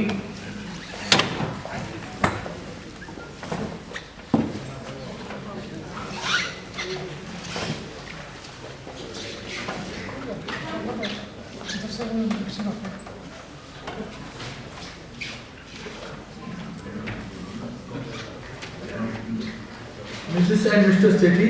S2: Mrs. and Mr. Sethi,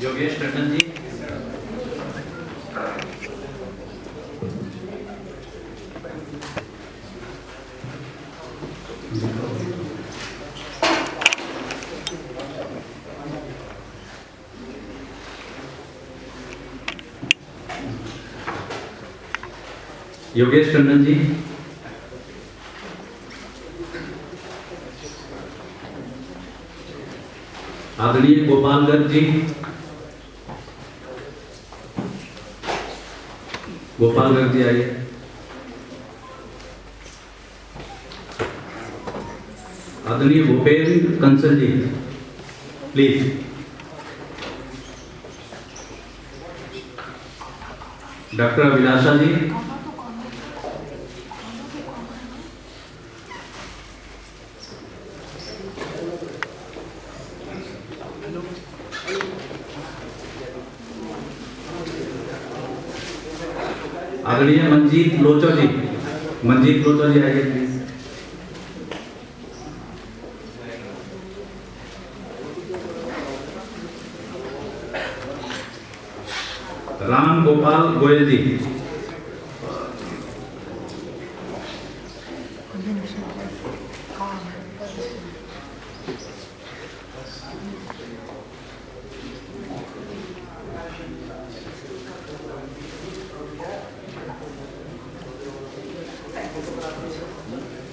S9: Yogesh Tandon ji, Yogesh Tandon ji, आदरणीय गोपाल गर्ग जी, गोपाल गर्ग जी आइए। आदरणीय भूपेंद्र कंसल जी प्लीज। डॉक्टर अभिलाषा जी, आदरणीय मंजीत लोचो जी, मंजीत लोचो जी आइए please. Ram Gopal Goyal ji.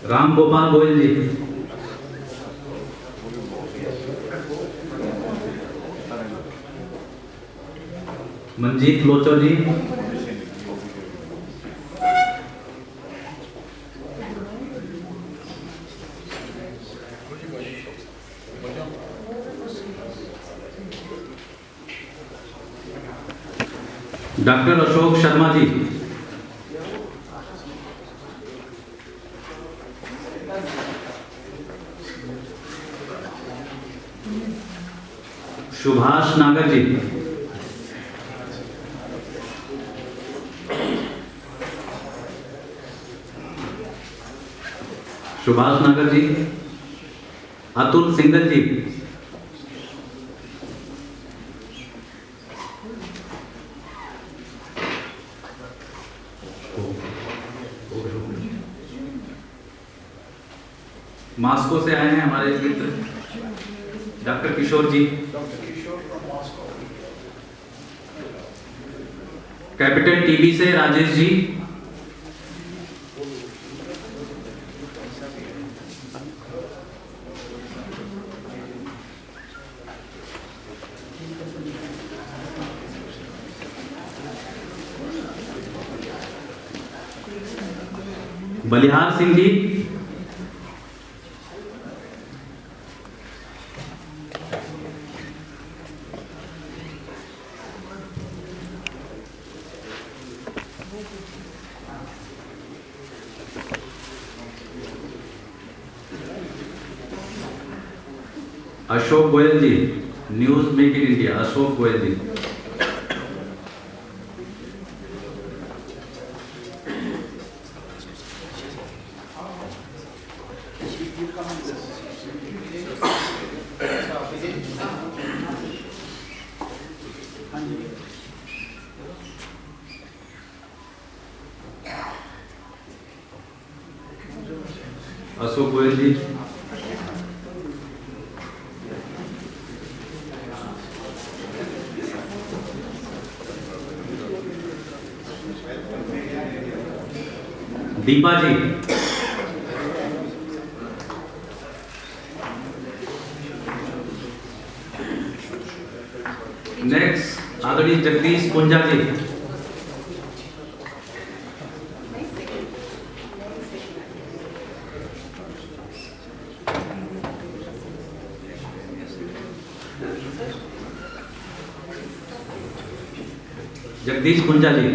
S9: Ram Gopal Goyal ji. Manjeet Locho ji. Doctor Ashok Sharma ji. Subhash Nagar ji. Subhash Nagar ji. Atul Singal ji. Moscow से आए हैं हमारे मित्र doctor Kishore ji. Capital TV से Rajesh ji. Balihar Singh ji. Ashok Goyal ji, news make in India. Ashok Goyal ji. Ashok Goyal ji. Deepa ji. Next आदरणीय Jagdish Punja ji. Jagdish Punja ji.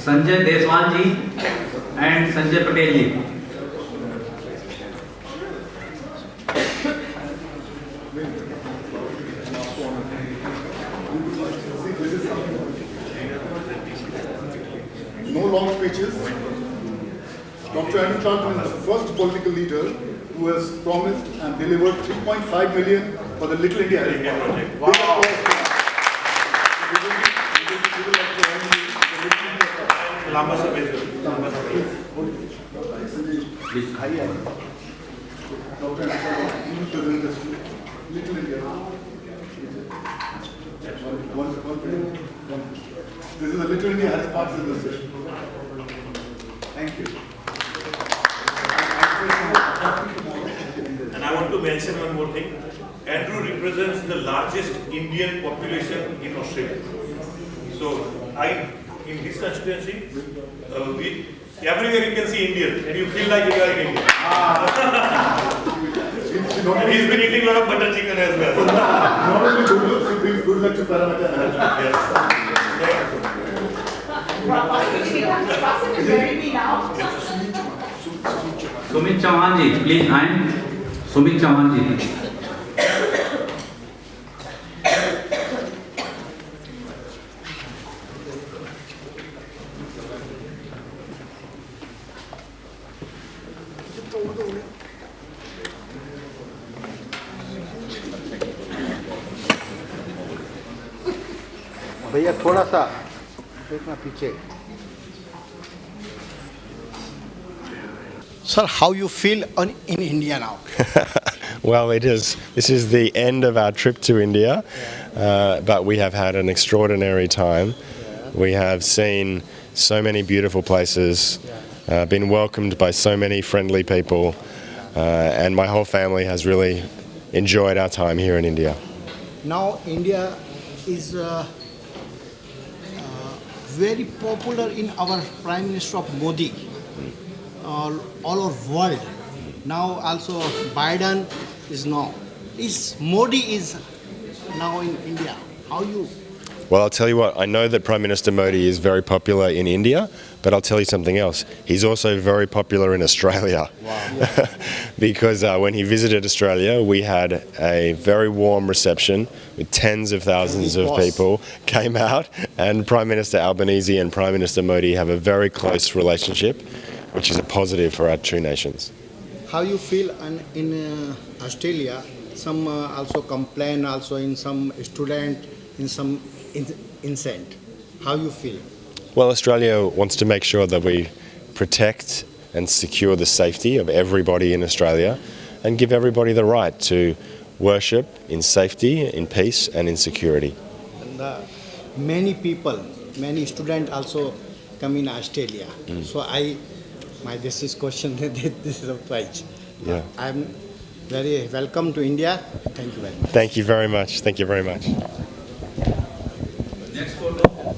S9: Sanjay Deswal ji and Sanjay Patel ji.
S10: No long speeches. Dr. Andrew Charlton is the first political leader who has promised and delivered 3.5 million for the Little India Health Project. Wow. This is a Little India has part of this session. Thank you.
S11: And I want to mention one more thing. Andrew represents the largest Indian population in Australia. So in this constituency, everywhere you can see Indian, and you feel like you are in India. And he's been eating a lot of butter chicken as well.
S10: Not only good looks, he brings good luck to Parramatta.
S11: Yes.
S9: Sumit Chauhan ji, please आए। सुमित चौहान जी।
S8: भैया थोड़ा सा देखना पीछे. Sir, how you feel in India now?
S7: Well, this is the end of our trip to India, but we have had an extraordinary time. We have seen so many beautiful places, been welcomed by so many friendly people, and my whole family has really enjoyed our time here in India.
S8: Now India is very popular in our Prime Minister of Modi, all over world. Now also Biden is now. Modi is now in India. How you?
S7: Well, I'll tell you what, I know that Prime Minister Modi is very popular in India, but I'll tell you something else. He's also very popular in Australia.
S8: Wow.
S7: Because when he visited Australia, we had a very warm reception with tens of thousands of people came out, and Prime Minister Albanese and Prime Minister Modi have a very close relationship, which is a positive for our two nations.
S8: How you feel in Australia? Some also complain also in some student, in some incent. How you feel?
S7: Well, Australia wants to make sure that we protect and secure the safety of everybody in Australia and give everybody the right to worship in safety, in peace and in security.
S8: And many people, many students also come in Australia. So this is question, this is a prize.
S7: Yeah.
S8: I'm very welcome to India. Thank you very much.
S7: Thank you very much. Thank you very much.
S9: Next photo.